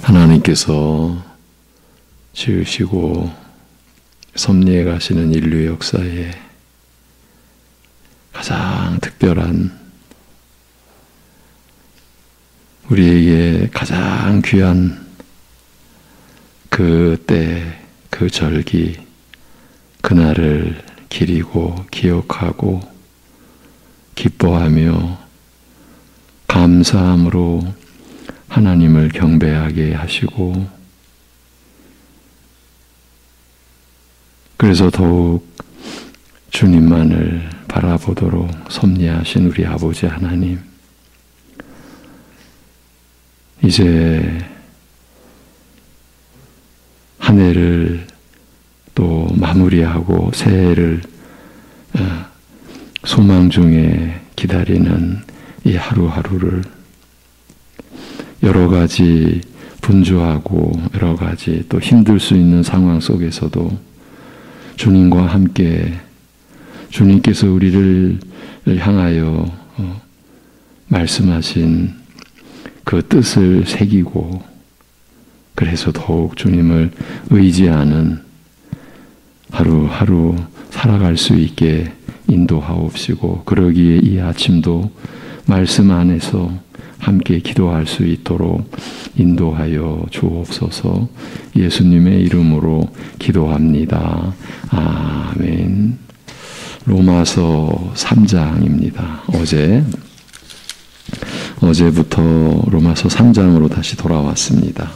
하나님께서 지으시고 섭리해 가시는 인류 역사에 가장 특별한, 우리에게 가장 귀한 그 때, 그 절기, 그날을 기리고 기억하고 기뻐하며 감사함으로 하나님을 경배하게 하시고, 그래서 더욱 주님만을 바라보도록 섭리하신 우리 아버지 하나님, 이제 한 해를 또 마무리하고 새해를 소망 중에 기다리는 이 하루하루를 여러 가지 분주하고 여러 가지 또 힘들 수 있는 상황 속에서도 주님과 함께, 주님께서 우리를 향하여 말씀하신 그 뜻을 새기고, 그래서 더욱 주님을 의지하는 하루하루 살아갈 수 있게 인도하옵시고, 그러기에 이 아침도 말씀 안에서 함께 기도할 수 있도록 인도하여 주옵소서. 예수님의 이름으로 기도합니다. 아멘. 로마서 3장입니다. 어제부터 로마서 3장으로 다시 돌아왔습니다.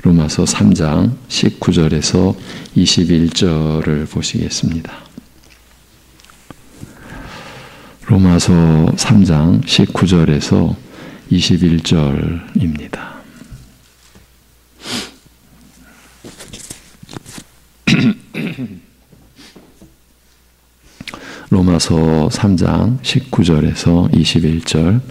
로마서 3장 19절에서 21절을 보시겠습니다. 로마서 3장 19절에서 21절입니다. 로마서 3장 19절에서 21절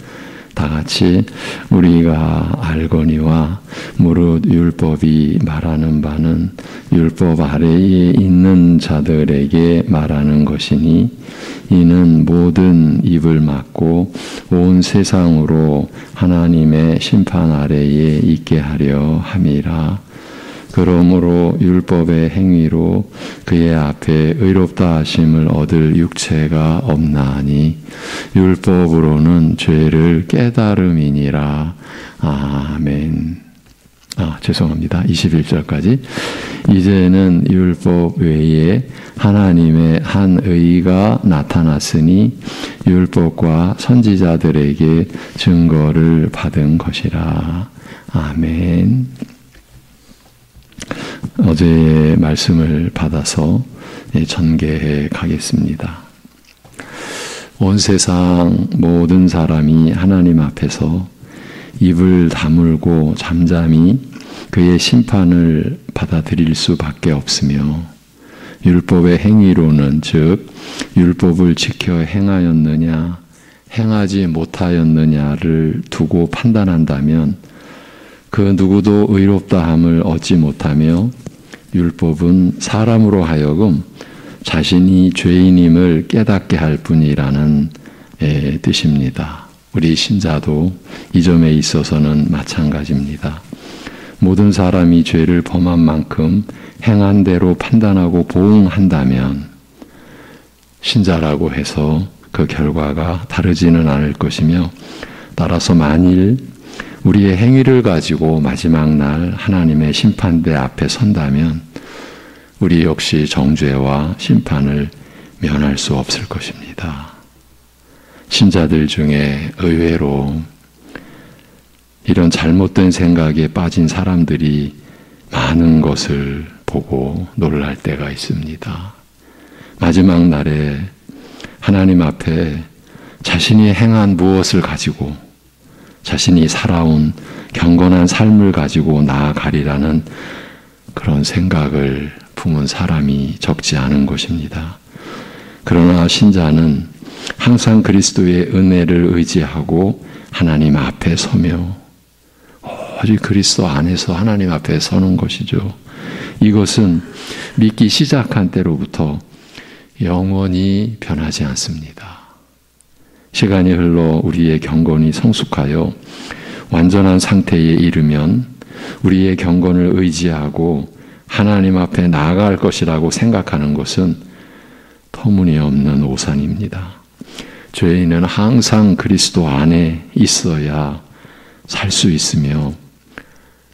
다 같이 우리가 알거니와 무릇 율법이 말하는 바는 율법 아래에 있는 자들에게 말하는 것이니 이는 모든 입을 막고 온 세상으로 하나님의 심판 아래에 있게 하려 함이라. 그러므로 율법의 행위로 그의 앞에 의롭다 하심을 얻을 육체가 없나니 율법으로는 죄를 깨달음이니라. 아멘. 죄송합니다. 21절까지. 이제는 율법 외에 하나님의 한 의가 나타났으니 율법과 선지자들에게 증거를 받은 것이라. 아멘. 어제의 말씀을 받아서 전개해 가겠습니다. 온 세상 모든 사람이 하나님 앞에서 입을 다물고 잠잠히 그의 심판을 받아들일 수밖에 없으며, 율법의 행위로는 즉 율법을 지켜 행하였느냐 행하지 못하였느냐를 두고 판단한다면 그 누구도 의롭다함을 얻지 못하며, 율법은 사람으로 하여금 자신이 죄인임을 깨닫게 할 뿐이라는 뜻입니다. 우리 신자도 이 점에 있어서는 마찬가지입니다. 모든 사람이 죄를 범한 만큼 행한 대로 판단하고 보응한다면 신자라고 해서 그 결과가 다르지는 않을 것이며, 따라서 만일 우리의 행위를 가지고 마지막 날 하나님의 심판대 앞에 선다면 우리 역시 정죄와 심판을 면할 수 없을 것입니다. 신자들 중에 의외로 이런 잘못된 생각에 빠진 사람들이 많은 것을 보고 놀랄 때가 있습니다. 마지막 날에 하나님 앞에 자신이 행한 무엇을 가지고, 자신이 살아온 경건한 삶을 가지고 나아가리라는 그런 생각을 품은 사람이 적지 않은 것입니다. 그러나 신자는 항상 그리스도의 은혜를 의지하고 하나님 앞에 서며 오직 그리스도 안에서 하나님 앞에 서는 것이죠. 이것은 믿기 시작한 때로부터 영원히 변하지 않습니다. 시간이 흘러 우리의 경건이 성숙하여 완전한 상태에 이르면 우리의 경건을 의지하고 하나님 앞에 나아갈 것이라고 생각하는 것은 터무니없는 오산입니다. 죄인은 항상 그리스도 안에 있어야 살 수 있으며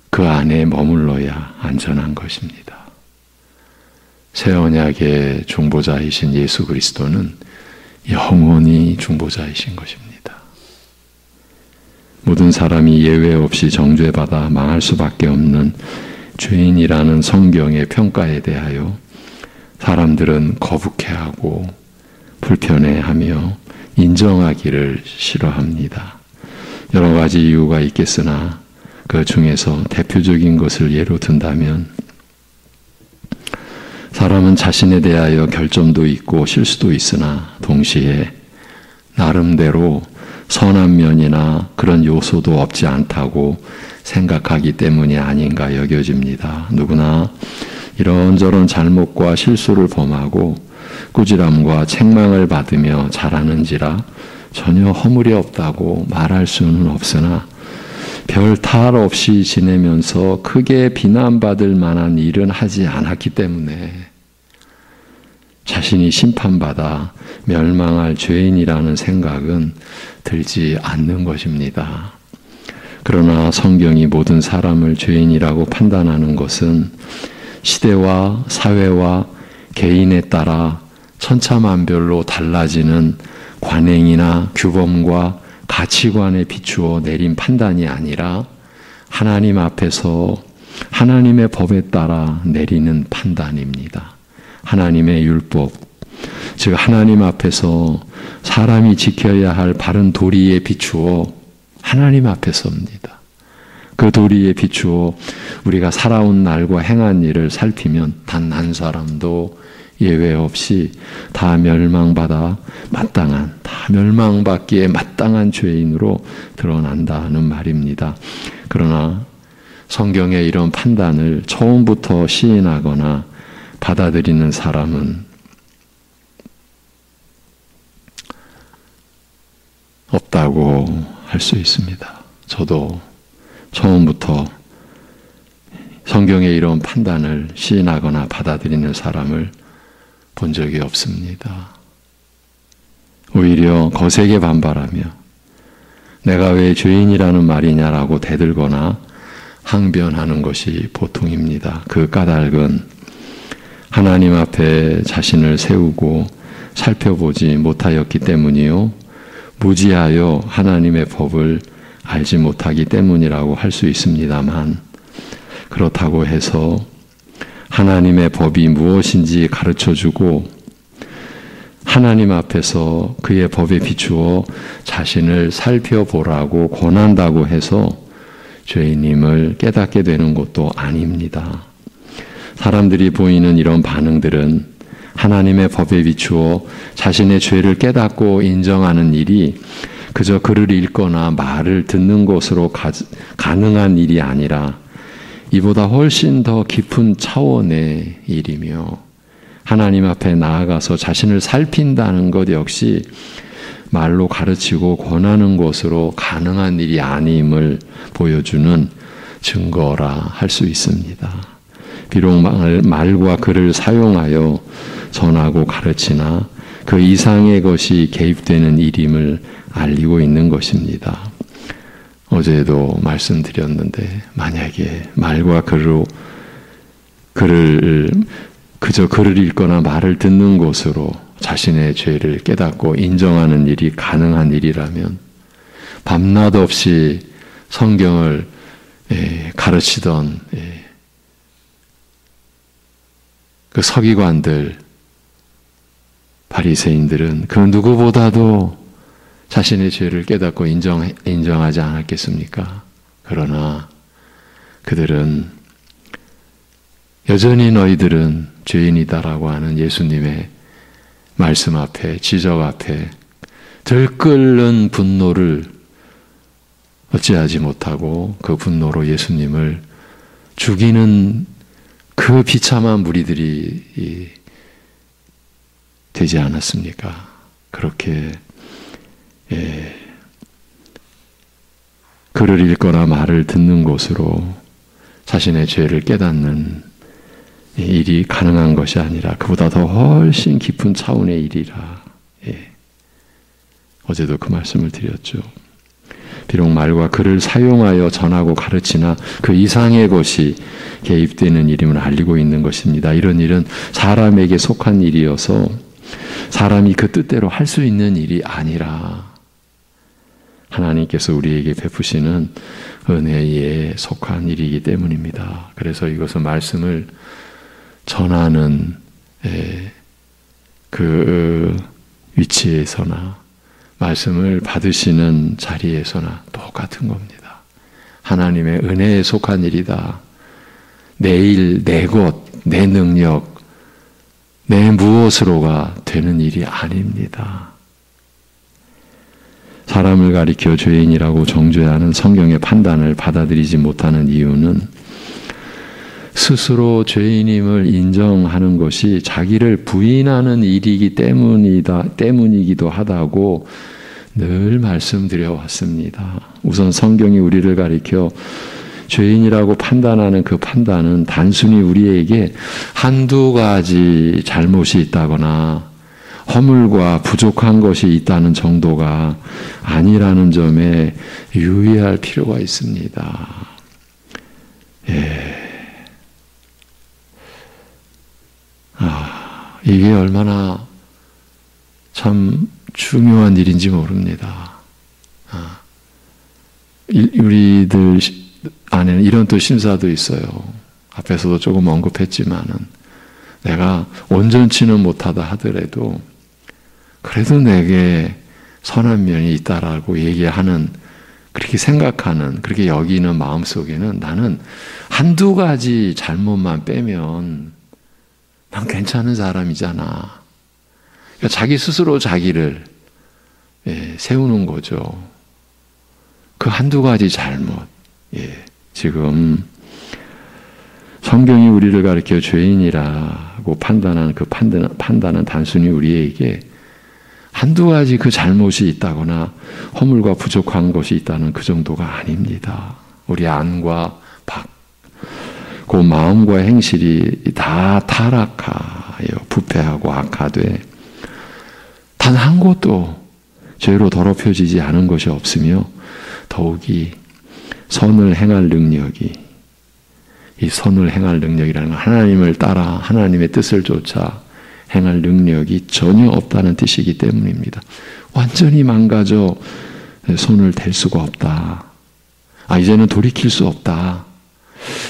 그 안에 머물러야 안전한 것입니다. 새 언약의 중보자이신 예수 그리스도는 영원히 중보자이신 것입니다. 모든 사람이 예외 없이 정죄받아 망할 수밖에 없는 죄인이라는 성경의 평가에 대하여 사람들은 거북해하고 불편해하며 인정하기를 싫어합니다. 여러 가지 이유가 있겠으나 그 중에서 대표적인 것을 예로 든다면 사람은 자신에 대하여 결점도 있고 실수도 있으나 동시에 나름대로 선한 면이나 그런 요소도 없지 않다고 생각하기 때문이 아닌가 여겨집니다. 누구나 이런저런 잘못과 실수를 범하고 꾸지람과 책망을 받으며 자라는지라 전혀 허물이 없다고 말할 수는 없으나 별 탈 없이 지내면서 크게 비난받을 만한 일은 하지 않았기 때문에 자신이 심판받아 멸망할 죄인이라는 생각은 들지 않는 것입니다. 그러나 성경이 모든 사람을 죄인이라고 판단하는 것은 시대와 사회와 개인에 따라 천차만별로 달라지는 관행이나 규범과 가치관에 비추어 내린 판단이 아니라 하나님 앞에서 하나님의 법에 따라 내리는 판단입니다. 하나님의 율법, 즉 하나님 앞에서 사람이 지켜야 할 바른 도리에 비추어 하나님 앞에 섭니다. 그 도리에 비추어 우리가 살아온 날과 행한 일을 살피면 단 한 사람도 예외 없이 다 멸망받아 마땅한, 다 멸망받기에 마땅한 죄인으로 드러난다는 말입니다. 그러나 성경의 이런 판단을 처음부터 시인하거나 받아들이는 사람은 없다고 할 수 있습니다. 저도 처음부터 성경의 이런 판단을 시인하거나 받아들이는 사람을 본 적이 없습니다. 오히려 거세게 반발하며 내가 왜 죄인이라는 말이냐라고 대들거나 항변하는 것이 보통입니다. 그 까닭은 하나님 앞에 자신을 세우고 살펴보지 못하였기 때문이요, 무지하여 하나님의 법을 알지 못하기 때문이라고 할 수 있습니다만, 그렇다고 해서 하나님의 법이 무엇인지 가르쳐주고 하나님 앞에서 그의 법에 비추어 자신을 살펴보라고 권한다고 해서 죄인임을 깨닫게 되는 것도 아닙니다. 사람들이 보이는 이런 반응들은 하나님의 법에 비추어 자신의 죄를 깨닫고 인정하는 일이 그저 글을 읽거나 말을 듣는 것으로 가능한 일이 아니라 이보다 훨씬 더 깊은 차원의 일이며, 하나님 앞에 나아가서 자신을 살핀다는 것 역시 말로 가르치고 권하는 것으로 가능한 일이 아님을 보여주는 증거라 할 수 있습니다. 비록 말과 글을 사용하여 전하고 가르치나 그 이상의 것이 개입되는 일임을 알리고 있는 것입니다. 어제도 말씀드렸는데, 만약에 말과 그저 글을 읽거나 말을 듣는 것으로 자신의 죄를 깨닫고 인정하는 일이 가능한 일이라면 밤낮 없이 성경을 가르치던 그 서기관들, 바리새인들은 그 누구보다도 자신의 죄를 깨닫고 인정하지 않았겠습니까? 그러나 그들은 여전히 너희들은 죄인이다라고 하는 예수님의 말씀 앞에, 지적 앞에 들끓는 분노를 어찌하지 못하고 그 분노로 예수님을 죽이는 그 비참한 무리들이 되지 않았습니까? 그렇게 그 글을 읽거나 말을 듣는 것으로 자신의 죄를 깨닫는 일이 가능한 것이 아니라 그보다 더 훨씬 깊은 차원의 일이라. 어제도 그 말씀을 드렸죠. 비록 말과 글을 사용하여 전하고 가르치나 그 이상의 것이 개입되는 일임을 알리고 있는 것입니다. 이런 일은 사람에게 속한 일이어서 사람이 그 뜻대로 할 수 있는 일이 아니라 하나님께서 우리에게 베푸시는 은혜에 속한 일이기 때문입니다. 그래서 이것은 말씀을 전하는 그 위치에서나 말씀을 받으시는 자리에서나 똑같은 겁니다. 하나님의 은혜에 속한 일이다. 내 일, 내 것, 내 능력, 내 무엇으로가 되는 일이 아닙니다. 사람을 가리켜 죄인이라고 정죄하는 성경의 판단을 받아들이지 못하는 이유는 스스로 죄인임을 인정하는 것이 자기를 부인하는 일이기 때문이기도 하다고 늘 말씀드려 왔습니다. 우선 성경이 우리를 가리켜 죄인이라고 판단하는 그 판단은 단순히 우리에게 한두 가지 잘못이 있다거나 허물과 부족한 것이 있다는 정도가 아니라는 점에 유의할 필요가 있습니다. 이게 얼마나 참 중요한 일인지 모릅니다. 우리들 안에는 이런 또 심사도 있어요. 앞에서도 조금 언급했지만은 내가 온전치는 못하다 하더라도 그래도 내게 선한 면이 있다라고 얘기하는, 그렇게 생각하는, 그렇게 여기는 마음속에는 나는 한두 가지 잘못만 빼면 난 괜찮은 사람이잖아. 그러니까 자기 스스로 자기를 세우는 거죠. 그 한두 가지 잘못. 지금 성경이 우리를 가리켜 죄인이라고 판단하는 그 판단은 단순히 우리에게 한두 가지 그 잘못이 있다거나 허물과 부족한 것이 있다는 그 정도가 아닙니다. 우리 안과 밖, 그 마음과 행실이 다 타락하여 부패하고 악화돼 단 한 곳도 죄로 더럽혀지지 않은 것이 없으며 더욱이 선을 행할 능력이, 이 선을 행할 능력이라는 건 하나님을 따라 하나님의 뜻을 쫓아 행할 능력이 전혀 없다는 뜻이기 때문입니다. 완전히 망가져 손을 댈 수가 없다. 이제는 돌이킬 수 없다.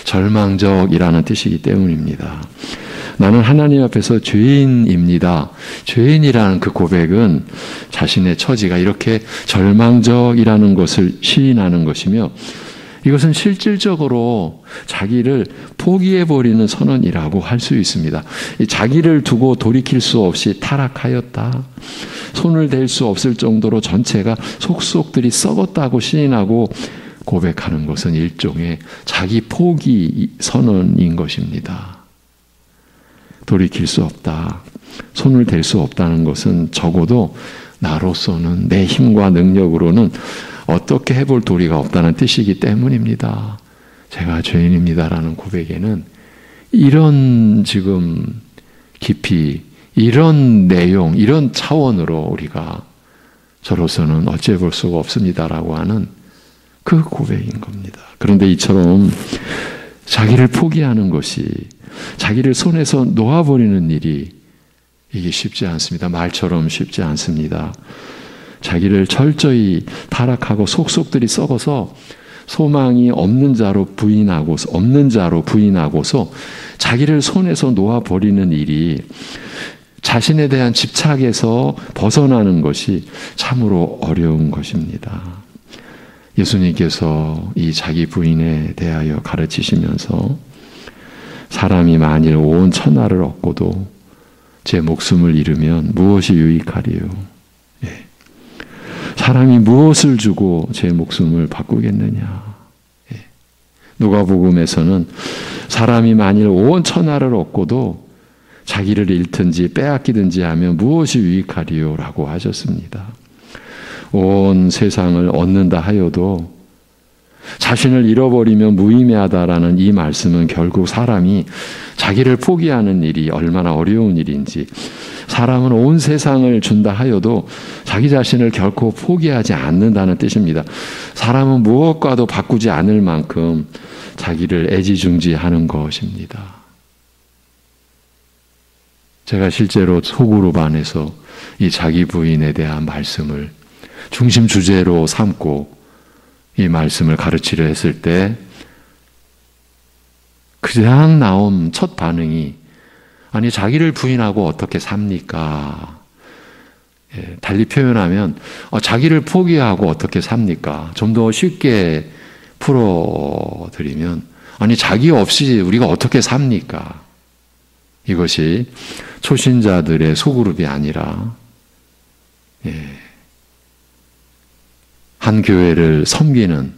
절망적이라는 뜻이기 때문입니다. 나는 하나님 앞에서 죄인입니다. 죄인이라는 그 고백은 자신의 처지가 이렇게 절망적이라는 것을 시인하는 것이며 이것은 실질적으로 자기를 포기해버리는 선언이라고 할 수 있습니다. 자기를 두고 돌이킬 수 없이 타락하였다. 손을 댈 수 없을 정도로 전체가 속속들이 썩었다고 시인하고 고백하는 것은 일종의 자기 포기 선언인 것입니다. 돌이킬 수 없다. 손을 댈 수 없다는 것은 적어도 나로서는 내 힘과 능력으로는 어떻게 해볼 도리가 없다는 뜻이기 때문입니다. 제가 죄인입니다라는 고백에는 이런 지금 깊이, 이런 내용, 이런 차원으로 우리가 저로서는 어찌해 볼 수가 없습니다라고 하는 그 고백인 겁니다. 그런데 이처럼 자기를 포기하는 것이, 자기를 손에서 놓아버리는 일이 이게 쉽지 않습니다. 말처럼 쉽지 않습니다. 자기를 철저히 타락하고 속속들이 썩어서 소망이 없는 자로 부인하고서 자기를 손에서 놓아버리는 일이, 자신에 대한 집착에서 벗어나는 것이 참으로 어려운 것입니다. 예수님께서 이 자기 부인에 대하여 가르치시면서 사람이 만일 온 천하를 얻고도 제 목숨을 잃으면 무엇이 유익하리요? 사람이 무엇을 주고 제 목숨을 바꾸겠느냐? 누가복음에서는 사람이 만일 온 천하를 얻고도 자기를 잃든지 빼앗기든지 하면 무엇이 유익하리요? 라고 하셨습니다. 온 세상을 얻는다 하여도 자신을 잃어버리면 무의미하다라는 이 말씀은 결국 사람이 자기를 포기하는 일이 얼마나 어려운 일인지, 사람은 온 세상을 준다 하여도 자기 자신을 결코 포기하지 않는다는 뜻입니다. 사람은 무엇과도 바꾸지 않을 만큼 자기를 애지중지하는 것입니다. 제가 실제로 소그룹 안에서 이 자기 부인에 대한 말씀을 중심 주제로 삼고 이 말씀을 가르치려 했을 때 그냥 나온 첫 반응이, 아니 자기를 부인하고 어떻게 삽니까? 달리 표현하면 자기를 포기하고 어떻게 삽니까? 좀 더 쉽게 풀어드리면, 아니 자기 없이 우리가 어떻게 삽니까? 이것이 초신자들의 소그룹이 아니라 한 교회를 섬기는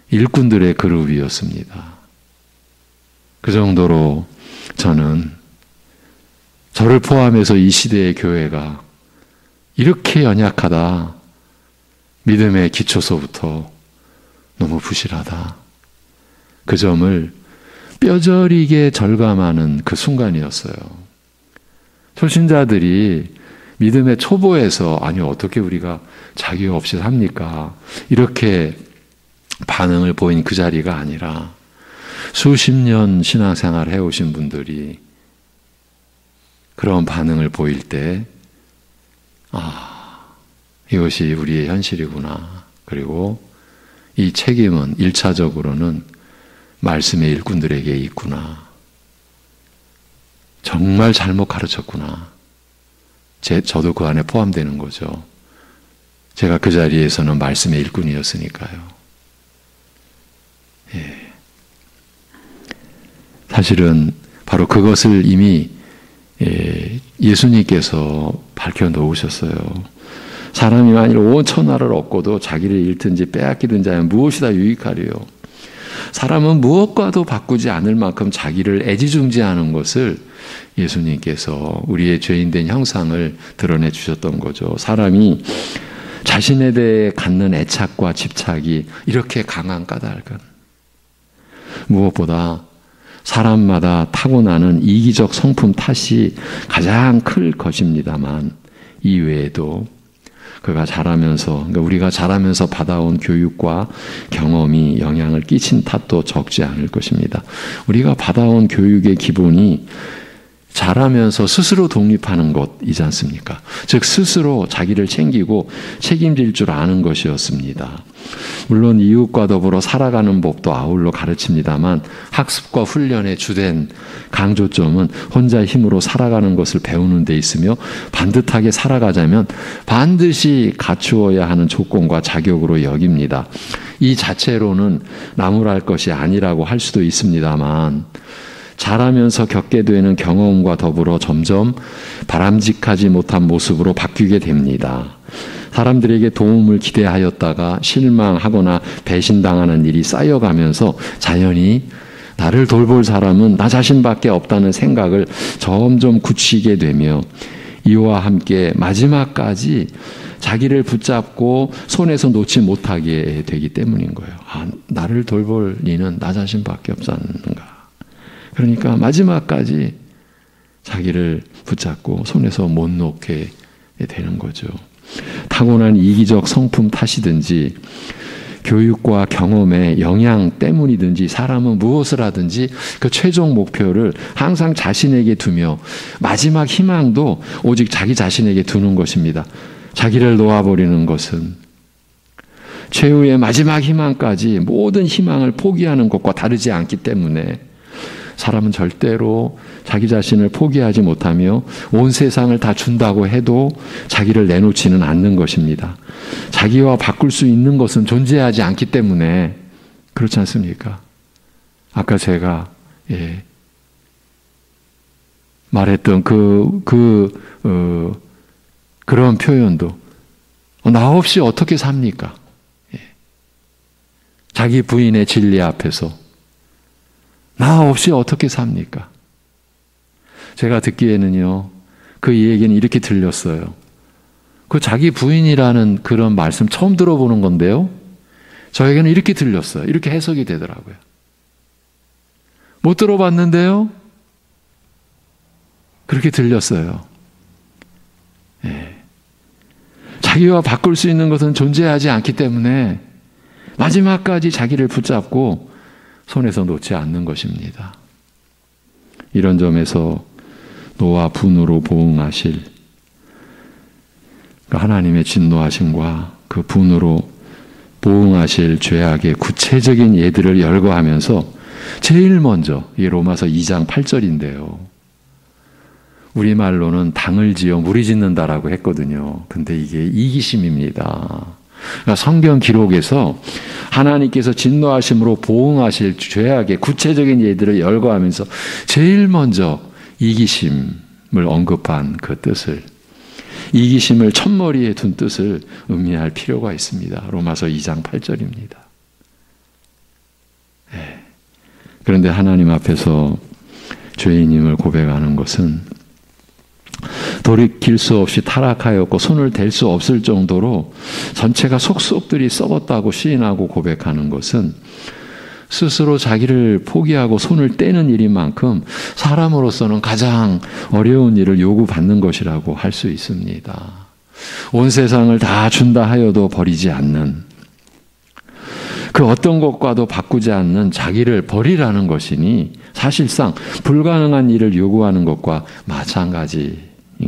일꾼들의 그룹이었습니다. 그 정도로 저를 포함해서 이 시대의 교회가 이렇게 연약하다, 믿음의 기초서부터 너무 부실하다, 그 점을 뼈저리게 절감하는 그 순간이었어요. 초신자들이 믿음의 초보에서 아니 어떻게 우리가 자기 없이 삽니까? 이렇게 반응을 보인 그 자리가 아니라 수십 년 신앙생활 해오신 분들이 그런 반응을 보일 때 이것이 우리의 현실이구나. 그리고 이 책임은 1차적으로는 말씀의 일꾼들에게 있구나. 정말 잘못 가르쳤구나. 저도 그 안에 포함되는 거죠. 제가 그 자리에서는 말씀의 일꾼이었으니까요. 사실은 바로 그것을 이미 예수님께서 밝혀놓으셨어요. 사람이 만일 온 천하를 얻고도 자기를 잃든지 빼앗기든지 하면 무엇이 다 유익하리요. 사람은 무엇과도 바꾸지 않을 만큼 자기를 애지중지하는 것을 예수님께서 우리의 죄인된 형상을 드러내 주셨던 거죠. 사람이 자신에 대해 갖는 애착과 집착이 이렇게 강한 까닭은 무엇보다 사람마다 타고나는 이기적 성품 탓이 가장 클 것입니다만, 이외에도 그가 자라면서, 그러니까 우리가 자라면서 받아온 교육과 경험이 영향을 끼친 탓도 적지 않을 것입니다. 우리가 받아온 교육의 기본이 자라면서 스스로 독립하는 것이지 않습니까? 즉 스스로 자기를 챙기고 책임질 줄 아는 것이었습니다. 물론 이웃과 더불어 살아가는 법도 아울러 가르칩니다만 학습과 훈련의 주된 강조점은 혼자 힘으로 살아가는 것을 배우는 데 있으며, 반듯하게 살아가자면 반드시 갖추어야 하는 조건과 자격으로 여깁니다. 이 자체로는 나무랄 것이 아니라고 할 수도 있습니다만, 자라면서 겪게 되는 경험과 더불어 점점 바람직하지 못한 모습으로 바뀌게 됩니다. 사람들에게 도움을 기대하였다가 실망하거나 배신당하는 일이 쌓여가면서 자연히 나를 돌볼 사람은 나 자신밖에 없다는 생각을 점점 굳히게 되며, 이와 함께 마지막까지 자기를 붙잡고 손에서 놓지 못하게 되기 때문인 거예요. 나를 돌볼 리는 나 자신밖에 없지 않는가. 그러니까 마지막까지 자기를 붙잡고 손에서 못 놓게 되는 거죠. 타고난 이기적 성품 탓이든지 교육과 경험의 영향 때문이든지 사람은 무엇을 하든지 그 최종 목표를 항상 자신에게 두며 마지막 희망도 오직 자기 자신에게 두는 것입니다. 자기를 놓아버리는 것은 최후의 마지막 희망까지 모든 희망을 포기하는 것과 다르지 않기 때문에 사람은 절대로 자기 자신을 포기하지 못하며 온 세상을 다 준다고 해도 자기를 내놓지는 않는 것입니다. 자기와 바꿀 수 있는 것은 존재하지 않기 때문에 그렇지 않습니까? 아까 제가 말했던 그런 표현도 나 없이 어떻게 삽니까? 자기 부인의 진리 앞에서 나 없이 어떻게 삽니까? 제가 듣기에는요, 그 얘기는 이렇게 들렸어요. 그 자기 부인이라는 그런 말씀 처음 들어보는 건데요. 저에게는 이렇게 들렸어요. 이렇게 해석이 되더라고요. 못 들어봤는데요? 그렇게 들렸어요. 예. 자기와 바꿀 수 있는 것은 존재하지 않기 때문에 마지막까지 자기를 붙잡고 손에서 놓지 않는 것입니다. 이런 점에서 노와 분으로 보응하실 하나님의 진노하심과 그 분으로 보응하실 죄악의 구체적인 예들을 열거하면서 제일 먼저 이 로마서 2장 8절인데요. 우리말로는 당을 지어 무리 짓는다라고 했거든요. 근데 이게 이기심입니다. 그러니까 성경 기록에서 하나님께서 진노하심으로 보응하실 죄악의 구체적인 예들을 열거하면서 제일 먼저 이기심을 언급한 그 뜻을, 이기심을 첫머리에 둔 뜻을 의미할 필요가 있습니다. 로마서 2장 8절입니다. 네. 그런데 하나님 앞에서 죄인임을 고백하는 것은 돌이킬 수 없이 타락하였고 손을 댈 수 없을 정도로 전체가 속속들이 썩었다고 시인하고 고백하는 것은 스스로 자기를 포기하고 손을 떼는 일인 만큼 사람으로서는 가장 어려운 일을 요구받는 것이라고 할 수 있습니다. 온 세상을 다 준다 하여도 버리지 않는, 그 어떤 것과도 바꾸지 않는 자기를 버리라는 것이니 사실상 불가능한 일을 요구하는 것과 마찬가지인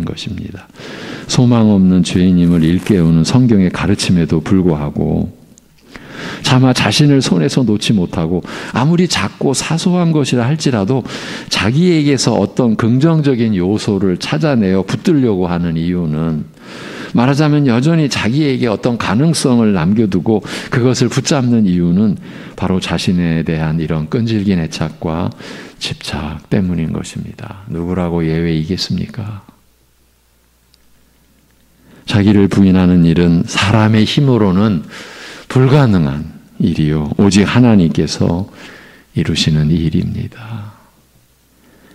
것입니다. 소망 없는 죄인임을 일깨우는 성경의 가르침에도 불구하고 차마 자신을 손에서 놓지 못하고 아무리 작고 사소한 것이라 할지라도 자기에게서 어떤 긍정적인 요소를 찾아내어 붙들려고 하는 이유는, 말하자면 여전히 자기에게 어떤 가능성을 남겨두고 그것을 붙잡는 이유는 바로 자신에 대한 이런 끈질긴 애착과 집착 때문인 것입니다. 누구라고 예외이겠습니까? 자기를 부인하는 일은 사람의 힘으로는 불가능한 일이요, 오직 하나님께서 이루시는 일입니다.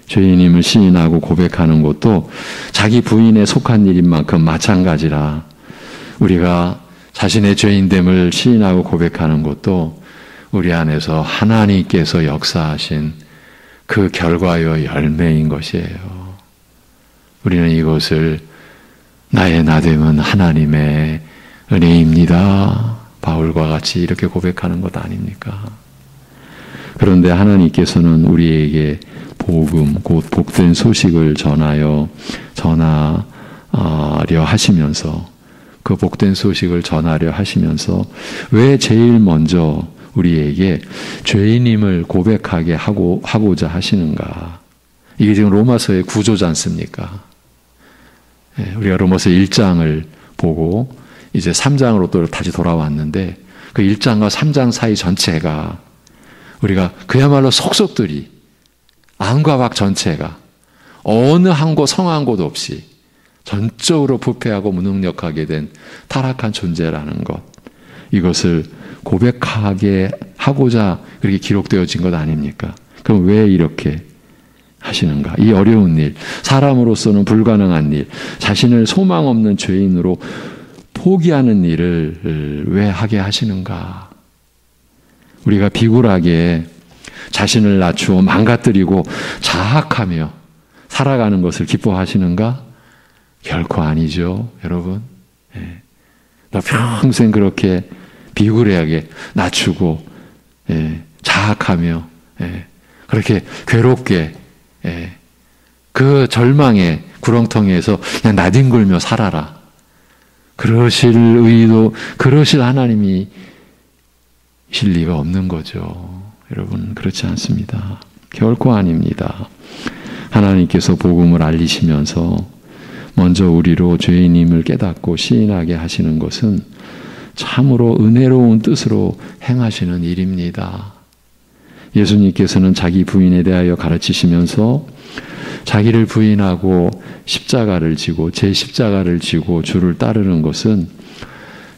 죄인임을 시인하고 고백하는 것도 자기 부인에 속한 일인 만큼 마찬가지라, 우리가 자신의 죄인됨을 시인하고 고백하는 것도 우리 안에서 하나님께서 역사하신 그 결과요 열매인 것이에요. 우리는 이것을 나의 나됨은 하나님의 은혜입니다, 바울과 같이 이렇게 고백하는 것 아닙니까? 그런데 하나님께서는 우리에게 복음, 곧 복된 소식을 전하려 하시면서, 그 복된 소식을 전하려 하시면서 왜 제일 먼저 우리에게 죄인임을 고백하게 하고자 하시는가? 이게 지금 로마서의 구조지 않습니까? 우리가 로마서 1장을 보고 이제 3장으로 또 다시 돌아왔는데, 그 1장과 3장 사이 전체가 우리가 그야말로 속속들이 안과 밖 전체가 어느 한 곳 성한 곳 없이 전적으로 부패하고 무능력하게 된 타락한 존재라는 것, 이것을 고백하게 하고자 그렇게 기록되어진 것 아닙니까? 그럼 왜 이렇게 하시는가? 이 어려운 일, 사람으로서는 불가능한 일, 자신을 소망 없는 죄인으로 포기하는 일을 왜 하게 하시는가? 우리가 비굴하게 자신을 낮추어 망가뜨리고 자학하며 살아가는 것을 기뻐하시는가? 결코 아니죠, 여러분. 너 평생 그렇게 비굴하게 낮추고 자학하며 그렇게 괴롭게 그 절망의 구렁텅이에서 그냥 나뒹굴며 살아라, 그러실 의도, 그러실 하나님이 실 리가 없는 거죠. 여러분, 그렇지 않습니다. 결코 아닙니다. 하나님께서 복음을 알리시면서 먼저 우리로 죄인임을 깨닫고 시인하게 하시는 것은 참으로 은혜로운 뜻으로 행하시는 일입니다. 예수님께서는 자기 부인에 대하여 가르치시면서 자기를 부인하고 십자가를 지고, 제 십자가를 지고 주를 따르는 것은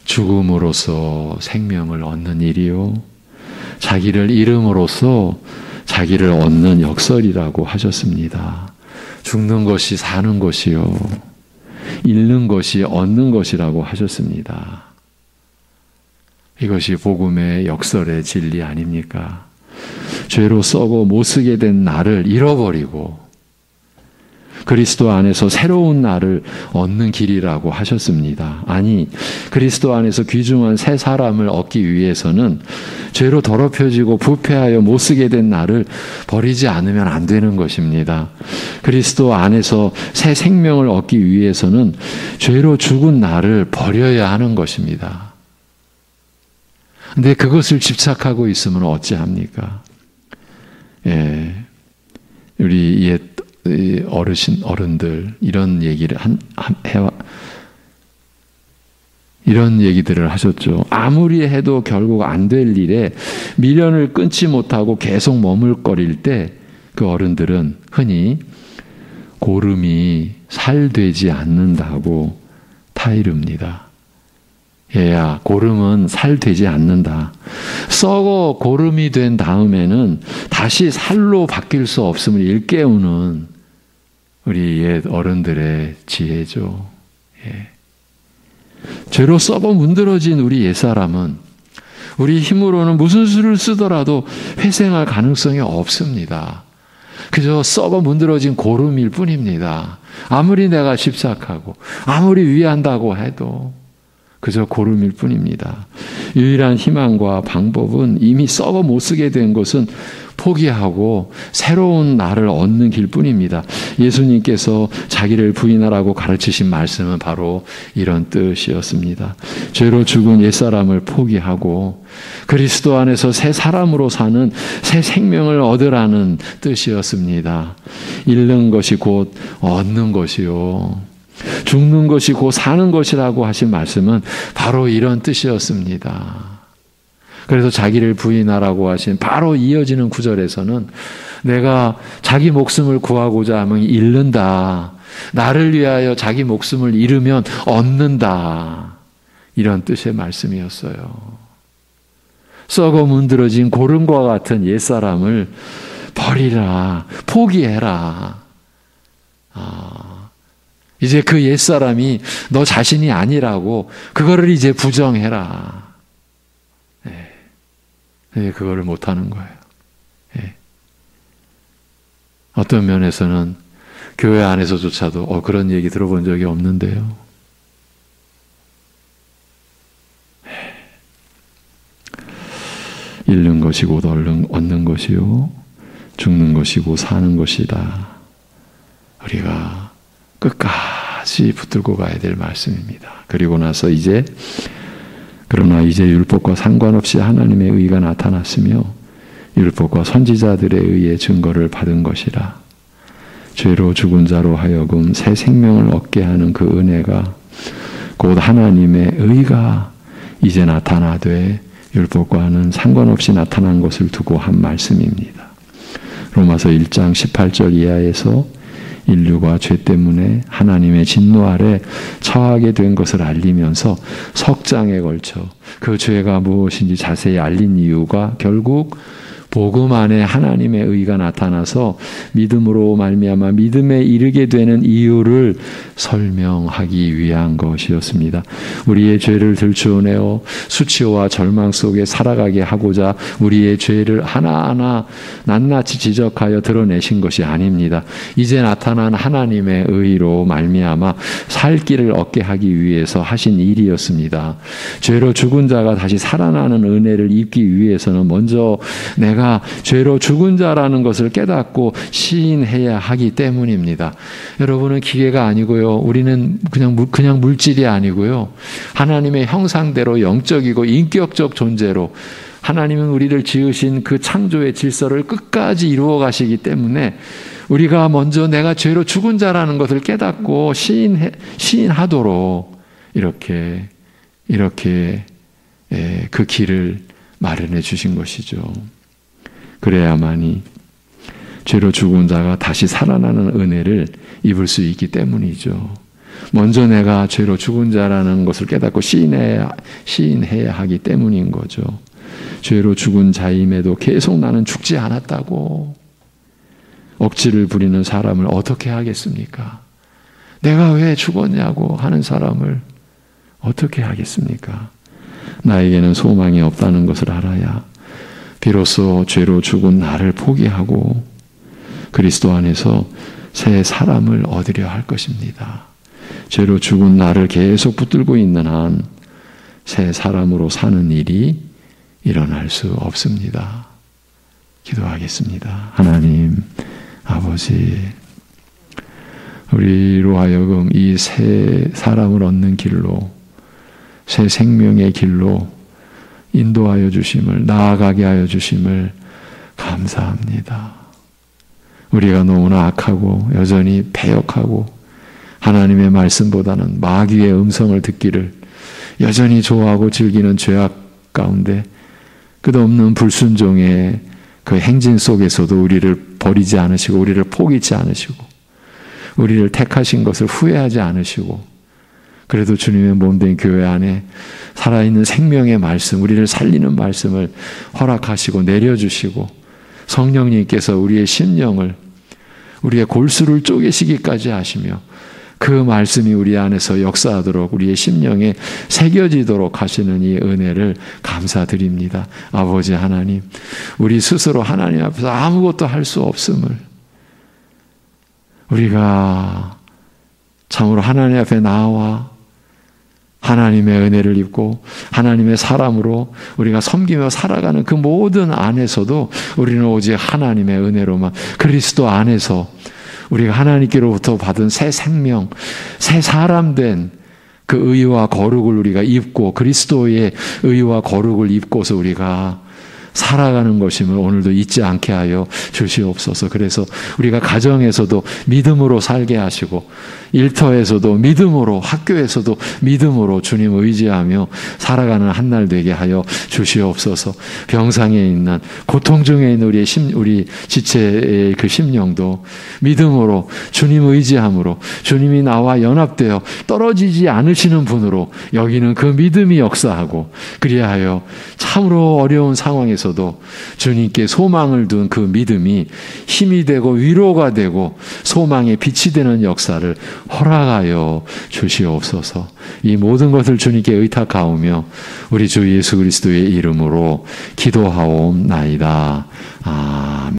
죽음으로써 생명을 얻는 일이요, 자기를 잃음으로써 자기를 얻는 역설이라고 하셨습니다. 죽는 것이 사는 것이요, 잃는 것이 얻는 것이라고 하셨습니다. 이것이 복음의 역설의 진리 아닙니까? 죄로 썩어 못쓰게 된 나를 잃어버리고 그리스도 안에서 새로운 나를 얻는 길이라고 하셨습니다. 아니, 그리스도 안에서 귀중한 새 사람을 얻기 위해서는 죄로 더럽혀지고 부패하여 못쓰게 된 나를 버리지 않으면 안 되는 것입니다. 그리스도 안에서 새 생명을 얻기 위해서는 죄로 죽은 나를 버려야 하는 것입니다. 근데 그것을 집착하고 있으면 어찌합니까? 예, 우리 옛 어른들 이런 얘기를 이런 얘기들을 하셨죠. 아무리 해도 결국 안 될 일에 미련을 끊지 못하고 계속 머물거릴 때 그 어른들은 흔히 고름이 살되지 않는다고 타이릅니다. 얘야, 고름은 살되지 않는다. 썩어 고름이 된 다음에는 다시 살로 바뀔 수 없음을 일깨우는 우리 옛 어른들의 지혜죠. 예. 죄로 썩어 문드러진 우리 옛사람은 우리 힘으로는 무슨 수를 쓰더라도 회생할 가능성이 없습니다. 그저 썩어 문드러진 고름일 뿐입니다. 아무리 내가 집착하고 아무리 위한다고 해도 그저 고름일 뿐입니다. 유일한 희망과 방법은 이미 썩어 못쓰게 된 것은 포기하고 새로운 나를 얻는 길뿐입니다. 예수님께서 자기를 부인하라고 가르치신 말씀은 바로 이런 뜻이었습니다. 죄로 죽은 옛사람을 포기하고 그리스도 안에서 새 사람으로 사는 새 생명을 얻으라는 뜻이었습니다. 잃는 것이 곧 얻는 것이요, 죽는 것이 곧 사는 것이라고 하신 말씀은 바로 이런 뜻이었습니다. 그래서 자기를 부인하라고 하신 바로 이어지는 구절에서는 내가 자기 목숨을 구하고자 하면 잃는다. 나를 위하여 자기 목숨을 잃으면 얻는다. 이런 뜻의 말씀이었어요. 썩어 문드러진 고름과 같은 옛사람을 버리라. 포기해라. 이제 그 옛사람이 너 자신이 아니라고 그거를 이제 부정해라. 네, 그거를 못하는 거예요. 네. 어떤 면에서는 교회 안에서조차도 그런 얘기 들어본 적이 없는데요. 잃는 것이 곧 얻는 것이요, 죽는 것이 곧 사는 것이다. 우리가 끝까지 붙들고 가야 될 말씀입니다. 그리고 나서 그러나 이제 율법과 상관없이 하나님의 의가 나타났으며 율법과 선지자들에 의해 증거를 받은 것이라. 죄로 죽은 자로 하여금 새 생명을 얻게 하는 그 은혜가 곧 하나님의 의가 이제 나타나되 율법과는 상관없이 나타난 것을 두고 한 말씀입니다. 로마서 1장 18절 이하에서 인류가 죄 때문에 하나님의 진노 아래 처하게 된 것을 알리면서 석 장에 걸쳐 그 죄가 무엇인지 자세히 알린 이유가 결국 복음 안에 하나님의 의가 나타나서 믿음으로 말미암아 믿음에 이르게 되는 이유를 설명하기 위한 것이었습니다. 우리의 죄를 들추어내어 수치와 절망 속에 살아가게 하고자 우리의 죄를 하나하나 낱낱이 지적하여 드러내신 것이 아닙니다. 이제 나타난 하나님의 의로 말미암아 살 길을 얻게 하기 위해서 하신 일이었습니다. 죄로 죽은 자가 다시 살아나는 은혜를 입기 위해서는 먼저 내가 죄로 죽은 자라는 것을 깨닫고 시인해야 하기 때문입니다. 여러분은 기계가 아니고요. 우리는 그냥 물질이 아니고요. 하나님의 형상대로 영적이고 인격적 존재로 하나님은 우리를 지으신 그 창조의 질서를 끝까지 이루어 가시기 때문에 우리가 먼저 내가 죄로 죽은 자라는 것을 깨닫고 시인하도록 이렇게 그 길을 마련해 주신 것이죠. 그래야만이 죄로 죽은 자가 다시 살아나는 은혜를 입을 수 있기 때문이죠. 먼저 내가 죄로 죽은 자라는 것을 깨닫고 시인해야 하기 때문인 거죠. 죄로 죽은 자임에도 계속 나는 죽지 않았다고 억지를 부리는 사람을 어떻게 하겠습니까? 내가 왜 죽었냐고 하는 사람을 어떻게 하겠습니까? 나에게는 소망이 없다는 것을 알아야 비로소 죄로 죽은 나를 포기하고 그리스도 안에서 새 사람을 얻으려 할 것입니다. 죄로 죽은 나를 계속 붙들고 있는 한 새 사람으로 사는 일이 일어날 수 없습니다. 기도하겠습니다. 하나님 아버지, 우리로 하여금 이 새 사람을 얻는 길로, 새 생명의 길로 인도하여 주심을, 나아가게 하여 주심을 감사합니다. 우리가 너무나 악하고 여전히 패역하고 하나님의 말씀보다는 마귀의 음성을 듣기를 여전히 좋아하고 즐기는 죄악 가운데 끝없는 불순종의 그 행진 속에서도 우리를 버리지 않으시고 우리를 포기치 않으시고 우리를 택하신 것을 후회하지 않으시고 그래도 주님의 몸된 교회 안에 살아있는 생명의 말씀, 우리를 살리는 말씀을 허락하시고 내려주시고 성령님께서 우리의 심령을, 우리의 골수를 쪼개시기까지 하시며 그 말씀이 우리 안에서 역사하도록 우리의 심령에 새겨지도록 하시는 이 은혜를 감사드립니다. 아버지 하나님, 우리 스스로 하나님 앞에서 아무것도 할 수 없음을, 우리가 참으로 하나님 앞에 나와 하나님의 은혜를 입고 하나님의 사람으로 우리가 섬기며 살아가는 그 모든 안에서도 우리는 오직 하나님의 은혜로만, 그리스도 안에서 우리가 하나님께로부터 받은 새 생명, 새 사람 된 그 의와 거룩을 우리가 입고 그리스도의 의와 거룩을 입고서 우리가 살아가는 것임을 오늘도 잊지 않게 하여 주시옵소서. 그래서 우리가 가정에서도 믿음으로 살게 하시고 일터에서도 믿음으로, 학교에서도 믿음으로 주님 의지하며 살아가는 한날 되게 하여 주시옵소서. 병상에 있는, 고통 중에 있는 우리 지체의 그 심령도 믿음으로 주님 의지함으로 주님이 나와 연합되어 떨어지지 않으시는 분으로 여기는 그 믿음이 역사하고, 그리하여 참으로 어려운 상황에서 도 주님께 소망을 둔 그 믿음이 힘이 되고 위로가 되고 소망의 빛이 되는 역사를 허락하여 주시옵소서. 이 모든 것을 주님께 의탁하오며 우리 주 예수 그리스도의 이름으로 기도하옵나이다. 아멘.